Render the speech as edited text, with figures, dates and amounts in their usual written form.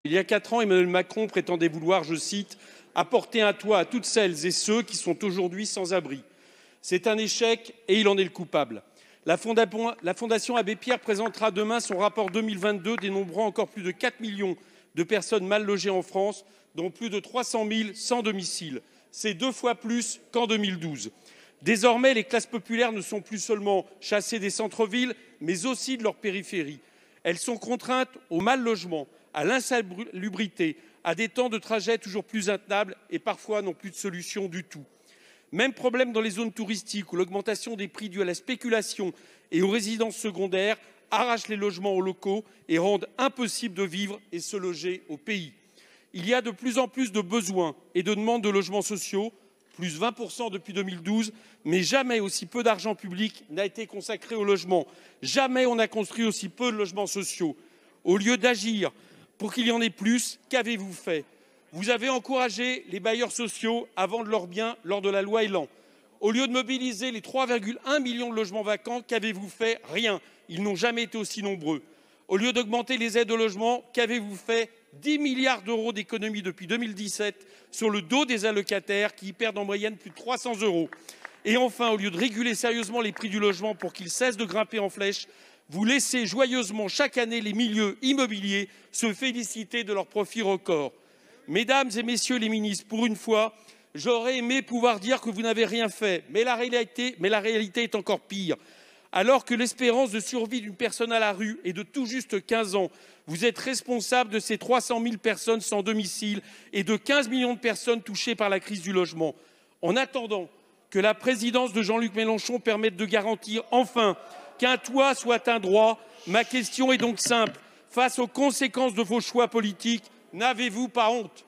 Il y a 4 ans, Emmanuel Macron prétendait vouloir, je cite, « apporter un toit à toutes celles et ceux qui sont aujourd'hui sans abri ». C'est un échec et il en est le coupable. La Fondation Abbé Pierre présentera demain son rapport 2022 dénombrant encore plus de 4 millions de personnes mal logées en France, dont plus de 300 000 sans domicile. C'est 2 fois plus qu'en 2012. Désormais, les classes populaires ne sont plus seulement chassées des centres-villes, mais aussi de leurs périphéries. Elles sont contraintes au mal logement, à l'insalubrité, à des temps de trajet toujours plus intenables et parfois n'ont plus de solution du tout. Même problème dans les zones touristiques où l'augmentation des prix due à la spéculation et aux résidences secondaires arrache les logements aux locaux et rendent impossible de vivre et se loger au pays. Il y a de plus en plus de besoins et de demandes de logements sociaux, plus 20% depuis 2012, mais jamais aussi peu d'argent public n'a été consacré au logement. Jamais on n'a construit aussi peu de logements sociaux. Au lieu d'agir pour qu'il y en ait plus, qu'avez-vous fait? Vous avez encouragé les bailleurs sociaux à vendre leurs biens lors de la loi Elan. Au lieu de mobiliser les 3,1 millions de logements vacants, qu'avez-vous fait? Rien. Ils n'ont jamais été aussi nombreux. Au lieu d'augmenter les aides au logement, qu'avez-vous fait? 10 milliards d'euros d'économies depuis 2017 sur le dos des allocataires qui y perdent en moyenne plus de 300 €. Et enfin, au lieu de réguler sérieusement les prix du logement pour qu'ils cessent de grimper en flèche, vous laissez joyeusement chaque année les milieux immobiliers se féliciter de leurs profits records. Mesdames et messieurs les ministres, pour une fois, j'aurais aimé pouvoir dire que vous n'avez rien fait, mais la réalité est encore pire. Alors que l'espérance de survie d'une personne à la rue est de tout juste 15 ans, vous êtes responsable de ces 300 000 personnes sans domicile et de 15 millions de personnes touchées par la crise du logement. En attendant que la présidence de Jean-Luc Mélenchon permette de garantir enfin qu'un toit soit un droit, ma question est donc simple. Face aux conséquences de vos choix politiques, n'avez-vous pas honte?